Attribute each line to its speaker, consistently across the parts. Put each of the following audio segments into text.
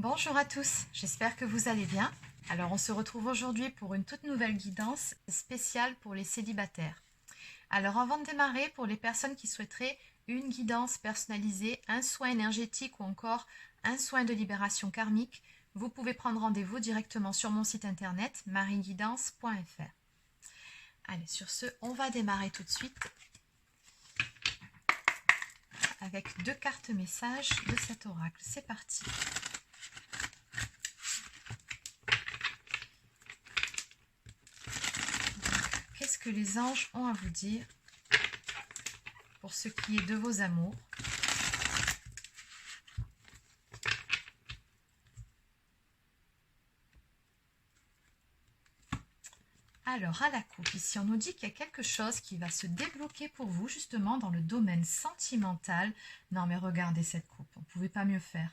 Speaker 1: Bonjour à tous, j'espère que vous allez bien. Alors on se retrouve aujourd'hui pour une toute nouvelle guidance spéciale pour les célibataires. Alors avant de démarrer, pour les personnes qui souhaiteraient une guidance personnalisée, un soin énergétique ou encore un soin de libération karmique, vous pouvez prendre rendez-vous directement sur mon site internet marieguidance.fr. Allez, sur ce, on va démarrer tout de suite avec 2 cartes messages de cet oracle. C'est parti. Qu'est-ce que les anges ont à vous dire pour ce qui est de vos amours? Alors, à la coupe, ici, on nous dit qu'il y a quelque chose qui va se débloquer pour vous, justement, dans le domaine sentimental. Non, mais regardez cette coupe, on ne pouvait pas mieux faire.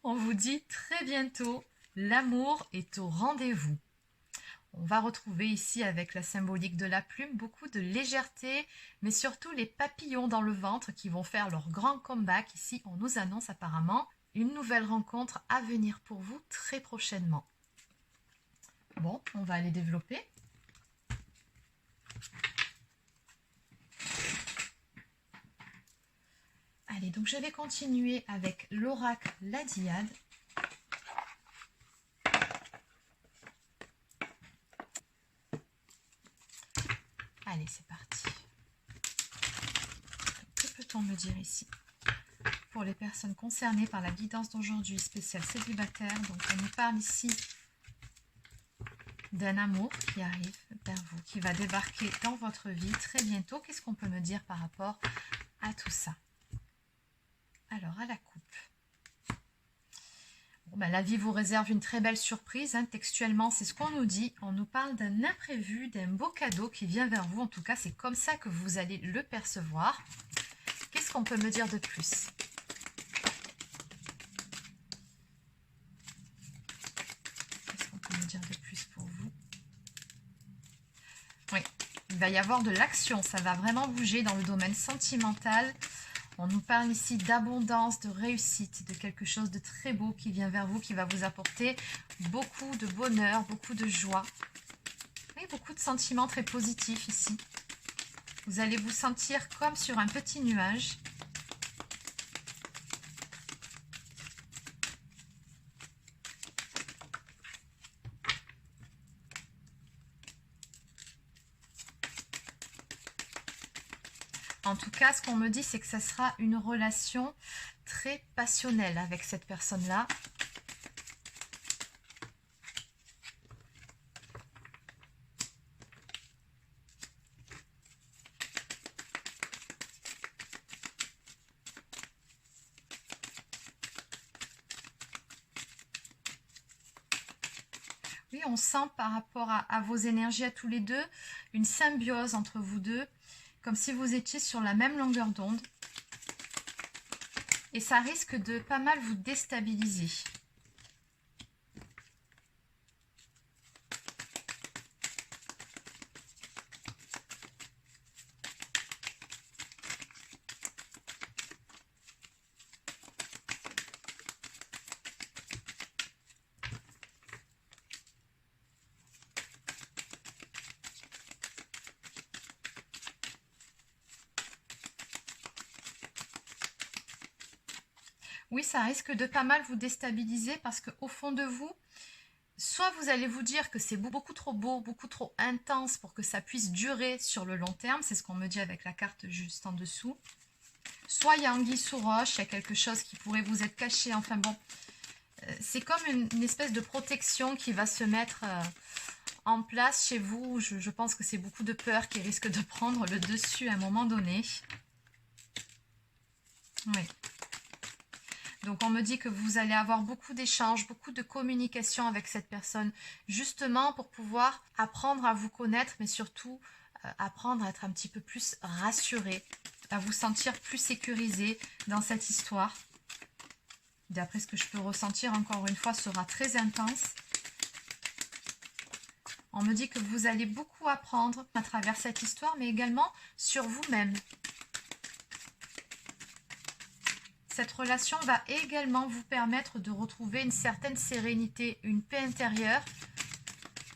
Speaker 1: On vous dit très bientôt, l'amour est au rendez-vous. On va retrouver ici, avec la symbolique de la plume, beaucoup de légèreté, mais surtout les papillons dans le ventre qui vont faire leur grand comeback. Ici, on nous annonce apparemment une nouvelle rencontre à venir pour vous très prochainement. Bon, on va aller développer. Allez, donc je vais continuer avec l'oracle La Diade. Allez, c'est parti. Que peut-on me dire ici pour les personnes concernées par la guidance d'aujourd'hui spéciale célibataire? Donc on nous parle ici d'un amour qui arrive vers vous, qui va débarquer dans votre vie très bientôt. Qu'est-ce qu'on peut me dire par rapport à tout ça? Alors, à la coupe. Bon, ben, la vie vous réserve une très belle surprise. Hein. Textuellement, c'est ce qu'on nous dit. On nous parle d'un imprévu, d'un beau cadeau qui vient vers vous. En tout cas, c'est comme ça que vous allez le percevoir. Qu'est-ce qu'on peut me dire de plus? Qu'est-ce qu'on peut me dire de plus pour vous? Oui, il va y avoir de l'action. Ça va vraiment bouger dans le domaine sentimental. On nous parle ici d'abondance, de réussite, de quelque chose de très beau qui vient vers vous, qui va vous apporter beaucoup de bonheur, beaucoup de joie. Et beaucoup de sentiments très positifs ici. Vous allez vous sentir comme sur un petit nuage. En tout cas, ce qu'on me dit, c'est que ça sera une relation très passionnelle avec cette personne-là. Oui, on sent par rapport à vos énergies à tous les deux, une symbiose entre vous deux, comme si vous étiez sur la même longueur d'onde. Et ça risque de pas mal vous déstabiliser. Oui, ça risque de pas mal vous déstabiliser parce qu'au fond de vous, soit vous allez vous dire que c'est beaucoup trop beau, beaucoup trop intense pour que ça puisse durer sur le long terme. C'est ce qu'on me dit avec la carte juste en dessous. Soit il y a anguille sous roche, il y a quelque chose qui pourrait vous être caché. Enfin bon, c'est comme une espèce de protection qui va se mettre en place chez vous. Je pense que c'est beaucoup de peur qui risque de prendre le dessus à un moment donné. Oui. Donc on me dit que vous allez avoir beaucoup d'échanges, beaucoup de communication avec cette personne, justement pour pouvoir apprendre à vous connaître, mais surtout apprendre à être un petit peu plus rassuré, à vous sentir plus sécurisé dans cette histoire. D'après ce que je peux ressentir, encore une fois, sera très intense. On me dit que vous allez beaucoup apprendre à travers cette histoire, mais également sur vous-même. cette relation va également vous permettre de retrouver une certaine sérénité, une paix intérieure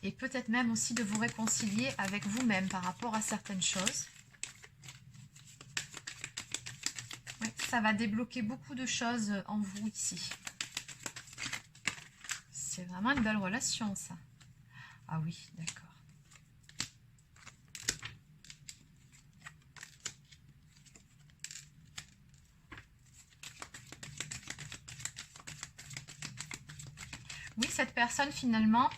Speaker 1: et peut-être même aussi de vous réconcilier avec vous-même par rapport à certaines choses. Oui, ça va débloquer beaucoup de choses en vous ici. C'est vraiment une belle relation, ça. Ah oui, d'accord. Oui, cette personne, finalement,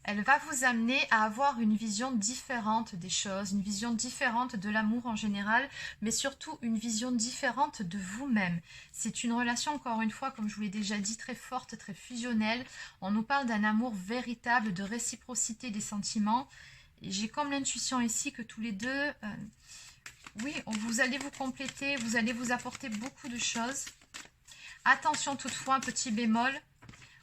Speaker 1: elle va vous amener à avoir une vision différente des choses, une vision différente de l'amour en général, mais surtout une vision différente de vous-même. C'est une relation, encore une fois, comme je vous l'ai déjà dit, très forte, très fusionnelle. On nous parle d'un amour véritable, de réciprocité des sentiments. Et j'ai comme l'intuition ici que tous les deux, oui, vous allez vous compléter, vous allez vous apporter beaucoup de choses. Attention toutefois, un petit bémol.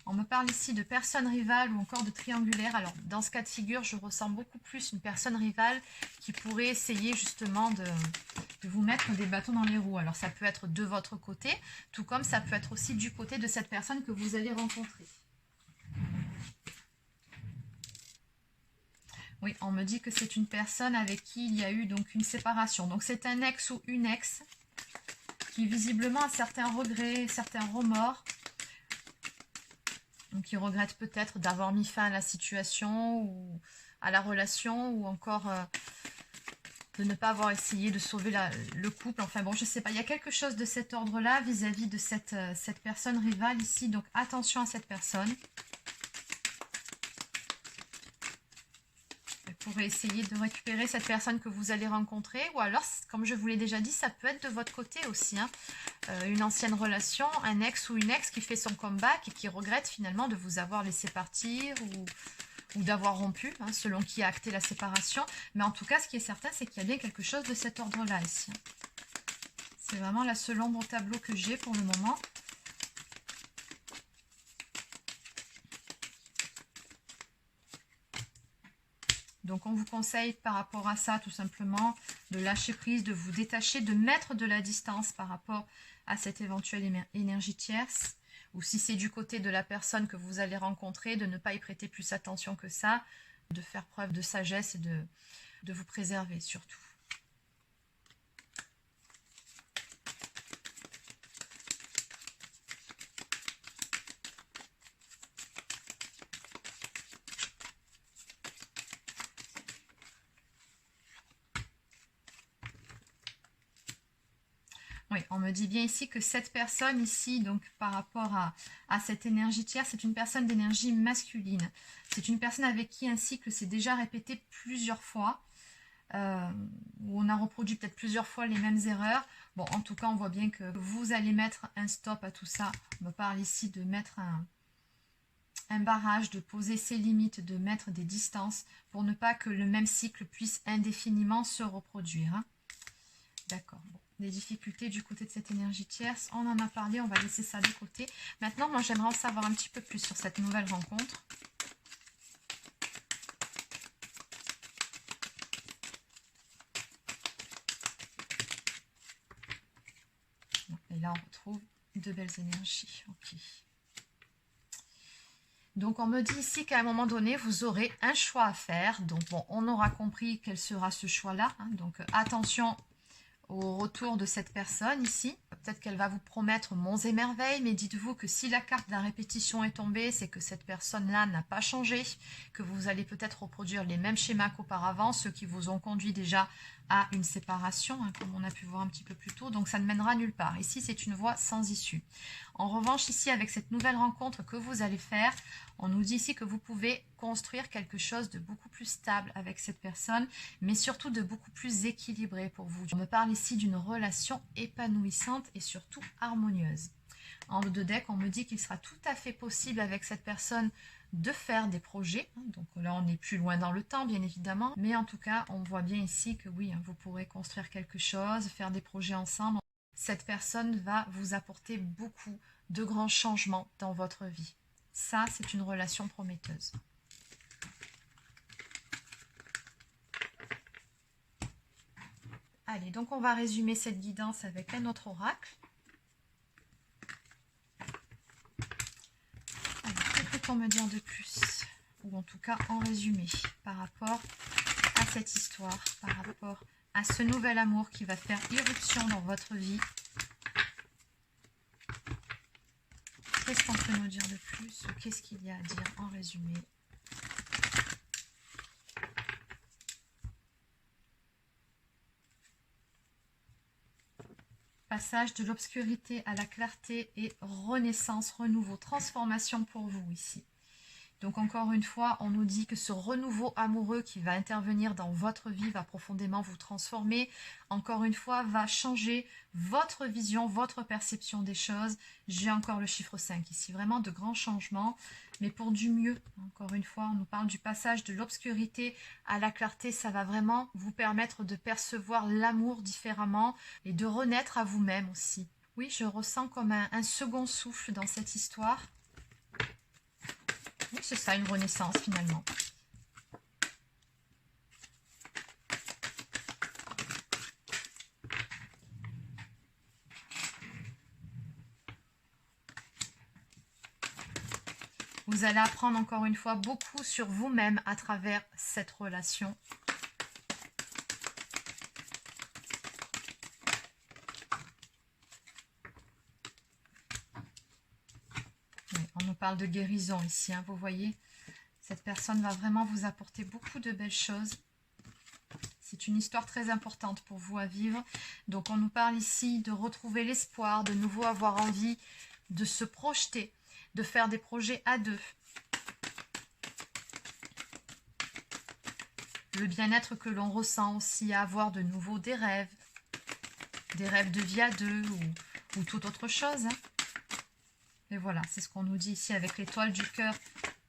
Speaker 1: On me parle ici de personnes rivales ou encore de triangulaires. Alors, dans ce cas de figure, je ressens beaucoup plus une personne rivale qui pourrait essayer justement de vous mettre des bâtons dans les roues. Alors, ça peut être de votre côté, tout comme ça peut être aussi du côté de cette personne que vous allez rencontrer. Oui, on me dit que c'est une personne avec qui il y a eu donc une séparation. Donc, c'est un ex ou une ex qui visiblement a certains regrets, certains remords. Donc, qui regrette peut-être d'avoir mis fin à la situation ou à la relation ou encore de ne pas avoir essayé de sauver le couple. Enfin bon, je ne sais pas. Il y a quelque chose de cet ordre-là vis-à-vis de cette personne rivale ici. Donc, attention à cette personne. Vous pourrez essayer de récupérer cette personne que vous allez rencontrer. Ou alors, comme je vous l'ai déjà dit, ça peut être de votre côté aussi. Hein. Une ancienne relation, un ex ou une ex qui fait son comeback et qui regrette finalement de vous avoir laissé partir ou d'avoir rompu, hein, selon qui a acté la séparation. Mais en tout cas, ce qui est certain, c'est qu'il y a bien quelque chose de cet ordre-là ici. C'est vraiment la seule ombre au tableau que j'ai pour le moment. Donc, on vous conseille par rapport à ça, tout simplement, de lâcher prise, de vous détacher, de mettre de la distance par rapport à cette éventuelle énergie tierce. Ou si c'est du côté de la personne que vous allez rencontrer, de ne pas y prêter plus attention que ça, de faire preuve de sagesse et de vous préserver surtout. Oui, on me dit bien ici que cette personne ici, donc par rapport à cette énergie tierce, c'est une personne d'énergie masculine. C'est une personne avec qui un cycle s'est déjà répété plusieurs fois, où on a reproduit peut-être plusieurs fois les mêmes erreurs. Bon, en tout cas, on voit bien que vous allez mettre un stop à tout ça. On me parle ici de mettre un barrage, de poser ses limites, de mettre des distances pour ne pas que le même cycle puisse indéfiniment se reproduire. Hein. D'accord, bon. Des difficultés du côté de cette énergie tierce. On en a parlé, on va laisser ça de côté. Maintenant, moi, j'aimerais en savoir un petit peu plus sur cette nouvelle rencontre. Et là, on retrouve de belles énergies. Ok. Donc, on me dit ici qu'à un moment donné, vous aurez un choix à faire. Donc, bon, on aura compris quel sera ce choix-là. Hein. Donc, attention au retour de cette personne ici. Peut-être qu'elle va vous promettre monts et merveilles, mais dites-vous que si la carte de la répétition est tombée, c'est que cette personne-là n'a pas changé, que vous allez peut-être reproduire les mêmes schémas qu'auparavant, ceux qui vous ont conduit déjà à une séparation, hein, comme on a pu voir un petit peu plus tôt, donc ça ne mènera nulle part. Ici, c'est une voie sans issue. En revanche, ici, avec cette nouvelle rencontre que vous allez faire, on nous dit ici que vous pouvez construire quelque chose de beaucoup plus stable avec cette personne, mais surtout de beaucoup plus équilibré pour vous. On me parle ici d'une relation épanouissante et surtout harmonieuse. En haut de deck, on me dit qu'il sera tout à fait possible avec cette personne de faire des projets. Donc là, on est plus loin dans le temps, bien évidemment. Mais en tout cas, on voit bien ici que oui, vous pourrez construire quelque chose, faire des projets ensemble. Cette personne va vous apporter beaucoup de grands changements dans votre vie. Ça, c'est une relation prometteuse. Allez, donc on va résumer cette guidance avec un autre oracle. pour me dire de plus? Ou en tout cas en résumé, par rapport à cette histoire, par rapport à ce nouvel amour qui va faire irruption dans votre vie. Qu'est-ce qu'on peut nous dire de plus? Ou qu'est-ce qu'il y a à dire en résumé? Passage de l'obscurité à la clarté et renaissance, renouveau, transformation pour vous ici. Donc encore une fois, on nous dit que ce renouveau amoureux qui va intervenir dans votre vie va profondément vous transformer. Encore une fois, va changer votre vision, votre perception des choses. J'ai encore le chiffre 5 ici, vraiment de grands changements, mais pour du mieux. Encore une fois, on nous parle du passage de l'obscurité à la clarté. Ça va vraiment vous permettre de percevoir l'amour différemment et de renaître à vous-même aussi. Oui, je ressens comme un second souffle dans cette histoire. Oui, c'est ça, une renaissance finalement. Vous allez apprendre encore une fois beaucoup sur vous-même à travers cette relation. Oui, on nous parle de guérison ici, hein, vous voyez. Cette personne va vraiment vous apporter beaucoup de belles choses. C'est une histoire très importante pour vous à vivre. Donc on nous parle ici de retrouver l'espoir, de nouveau avoir envie de se projeter, de faire des projets à deux. Le bien-être que l'on ressent aussi à avoir de nouveau des rêves de vie à deux ou toute autre chose. Hein. Et voilà, c'est ce qu'on nous dit ici avec l'étoile du cœur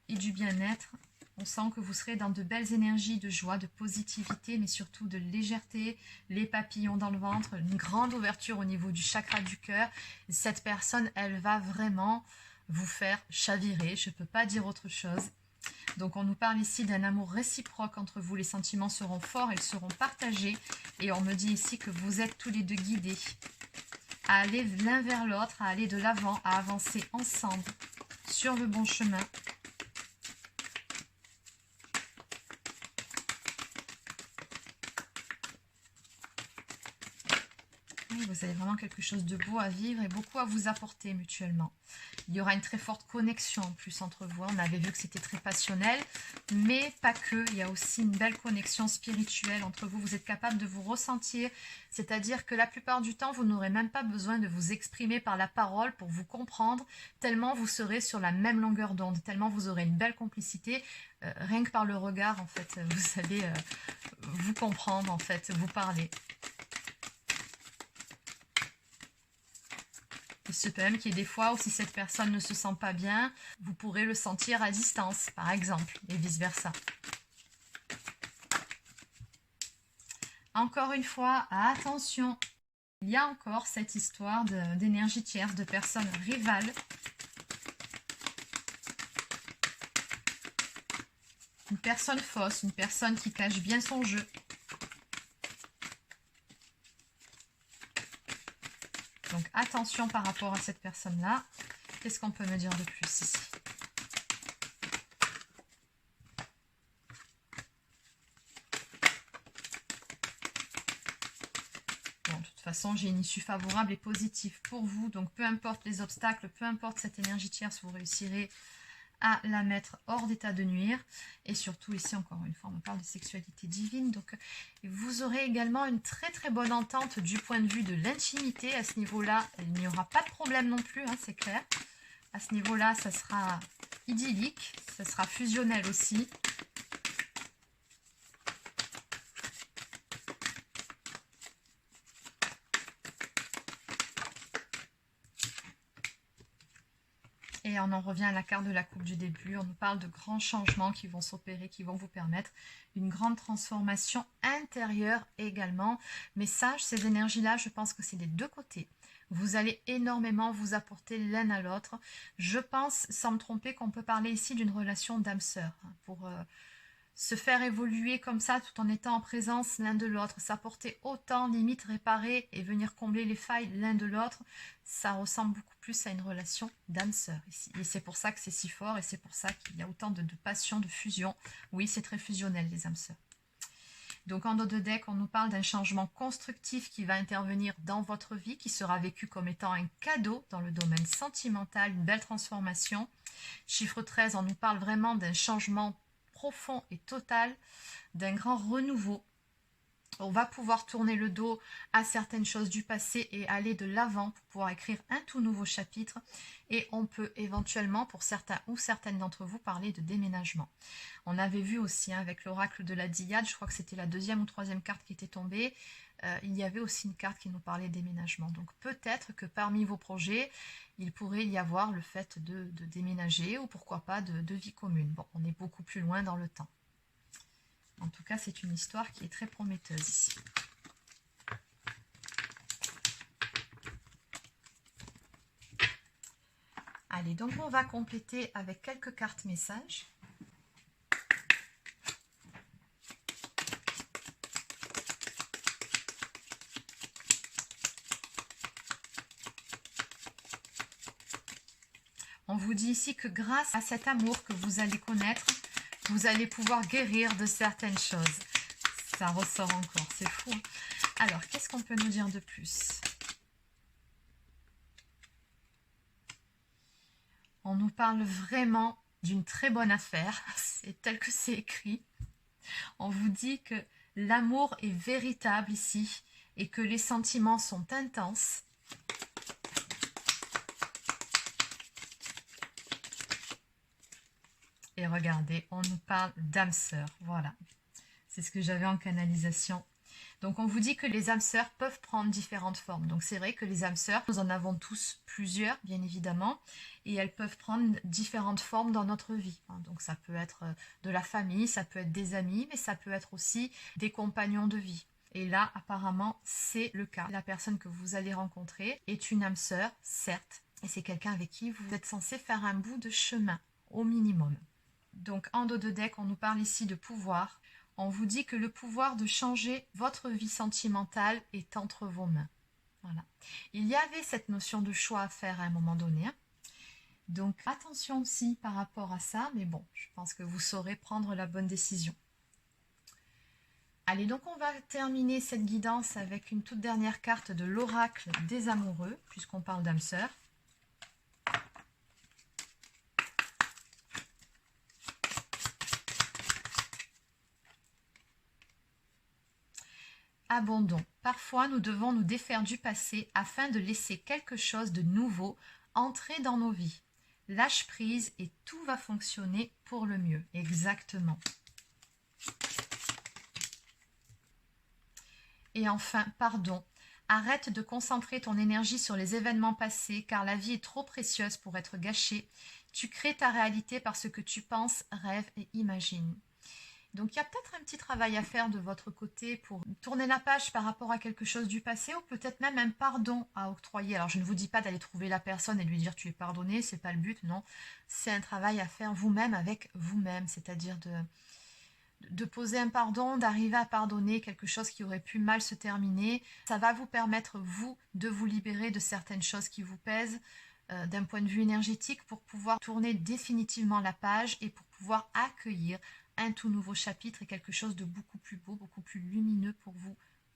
Speaker 1: et du bien-être. On sent que vous serez dans de belles énergies de joie, de positivité, mais surtout de légèreté, les papillons dans le ventre, une grande ouverture au niveau du chakra du cœur. Cette personne, elle va vraiment vous faire chavirer, je ne peux pas dire autre chose. Donc on nous parle ici d'un amour réciproque entre vous, les sentiments seront forts, ils seront partagés. Et on me dit ici que vous êtes tous les deux guidés à aller l'un vers l'autre, à aller de l'avant, à avancer ensemble sur le bon chemin. Oui, vous avez vraiment quelque chose de beau à vivre et beaucoup à vous apporter mutuellement. Il y aura une très forte connexion en plus entre vous. On avait vu que c'était très passionnel, mais pas que. Il y a aussi une belle connexion spirituelle entre vous. Vous êtes capable de vous ressentir, c'est-à-dire que la plupart du temps, vous n'aurez même pas besoin de vous exprimer par la parole pour vous comprendre, tellement vous serez sur la même longueur d'onde, tellement vous aurez une belle complicité, rien que par le regard, en fait, vous allez vous comprendre, en fait, vous parler. Il se peut même qu'il y ait des fois où si cette personne ne se sent pas bien, vous pourrez le sentir à distance, par exemple, et vice-versa. Encore une fois, attention, il y a encore cette histoire d'énergie tierce, de personnes rivales. Une personne fausse, une personne qui cache bien son jeu. Donc attention par rapport à cette personne-là. Qu'est-ce qu'on peut me dire de plus ici? Bon, de toute façon, j'ai une issue favorable et positive pour vous. Donc peu importe les obstacles, peu importe cette énergie tierce, vous réussirez à la mettre hors d'état de nuire. Et surtout ici, encore une fois, on parle de sexualité divine. Donc vous aurez également une très très bonne entente du point de vue de l'intimité. À ce niveau-là, il n'y aura pas de problème non plus, hein, c'est clair. À ce niveau-là, ça sera idyllique, ça sera fusionnel aussi. Et on en revient à la carte de la coupe du début. On nous parle de grands changements qui vont s'opérer, qui vont vous permettre une grande transformation intérieure également. Mais sage, ces énergies-là, je pense que c'est des deux côtés. Vous allez énormément vous apporter l'un à l'autre. Je pense, sans me tromper, qu'on peut parler ici d'une relation d'âme sœur. Pour se faire évoluer comme ça tout en étant en présence l'un de l'autre, s'apporter autant, limite réparer et venir combler les failles l'un de l'autre, ça ressemble beaucoup plus à une relation d'âme-sœur ici. Et c'est pour ça que c'est si fort et c'est pour ça qu'il y a autant de passion, de fusion. Oui, c'est très fusionnel les âmes-sœurs. Donc en dos de deck, on nous parle d'un changement constructif qui va intervenir dans votre vie, qui sera vécu comme étant un cadeau dans le domaine sentimental, une belle transformation. Chiffre 13, on nous parle vraiment d'un changement profond et total, d'un grand renouveau. On va pouvoir tourner le dos à certaines choses du passé et aller de l'avant pour pouvoir écrire un tout nouveau chapitre. Et on peut éventuellement, pour certains ou certaines d'entre vous, parler de déménagement. On avait vu aussi avec l'oracle de la Diade, je crois que c'était la deuxième ou troisième carte qui était tombée, il y avait aussi une carte qui nous parlait déménagement. Donc peut-être que parmi vos projets, il pourrait y avoir le fait de déménager ou pourquoi pas de vie commune. Bon, on est beaucoup plus loin dans le temps. En tout cas, c'est une histoire qui est très prometteuse ici. Allez, donc on va compléter avec quelques cartes messages. On vous dit ici que grâce à cet amour que vous allez connaître, vous allez pouvoir guérir de certaines choses. Ça ressort encore, c'est fou. Alors, qu'est-ce qu'on peut nous dire de plus? On nous parle vraiment d'une très bonne affaire. C'est tel que c'est écrit. On vous dit que l'amour est véritable ici et que les sentiments sont intenses. Et regardez, on nous parle d'âme sœur. Voilà, c'est ce que j'avais en canalisation. Donc on vous dit que les âmes sœurs peuvent prendre différentes formes. Donc c'est vrai que les âmes sœurs, nous en avons tous plusieurs, bien évidemment. Et elles peuvent prendre différentes formes dans notre vie. Donc ça peut être de la famille, ça peut être des amis, mais ça peut être aussi des compagnons de vie. Et là, apparemment, c'est le cas. La personne que vous allez rencontrer est une âme sœur, certes. Et c'est quelqu'un avec qui vous êtes censé faire un bout de chemin, au minimum. Donc en dos de deck, on nous parle ici de pouvoir. On vous dit que le pouvoir de changer votre vie sentimentale est entre vos mains. Voilà. Il y avait cette notion de choix à faire à un moment donné. Donc attention aussi par rapport à ça, mais bon, je pense que vous saurez prendre la bonne décision. Allez, donc on va terminer cette guidance avec une toute dernière carte de l'oracle des amoureux, puisqu'on parle d'âme sœur. Abandon. Parfois, nous devons nous défaire du passé afin de laisser quelque chose de nouveau entrer dans nos vies. Lâche prise et tout va fonctionner pour le mieux. Exactement. Et enfin, pardon. Arrête de concentrer ton énergie sur les événements passés car la vie est trop précieuse pour être gâchée. Tu crées ta réalité par ce que tu penses, rêves et imagines. Donc il y a peut-être un petit travail à faire de votre côté pour tourner la page par rapport à quelque chose du passé ou peut-être même un pardon à octroyer. Alors je ne vous dis pas d'aller trouver la personne et lui dire tu es pardonné, c'est pas le but, non. C'est un travail à faire vous-même avec vous-même, c'est-à-dire de poser un pardon, d'arriver à pardonner quelque chose qui aurait pu mal se terminer. Ça va vous permettre, vous, de vous libérer de certaines choses qui vous pèsent d'un point de vue énergétique pour pouvoir tourner définitivement la page et pour pouvoir accueillir un tout nouveau chapitre et quelque chose de beaucoup plus beau, beaucoup plus lumineux pour vous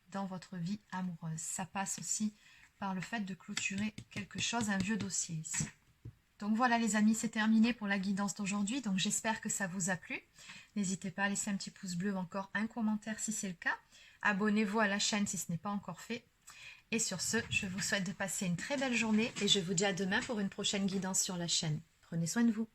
Speaker 1: dans votre vie amoureuse. Ça passe aussi par le fait de clôturer quelque chose, un vieux dossier ici. Donc voilà les amis, c'est terminé pour la guidance d'aujourd'hui. Donc j'espère que ça vous a plu. N'hésitez pas à laisser un petit pouce bleu ou encore un commentaire si c'est le cas. Abonnez-vous à la chaîne si ce n'est pas encore fait. Et sur ce, je vous souhaite de passer une très belle journée et je vous dis à demain pour une prochaine guidance sur la chaîne. Prenez soin de vous.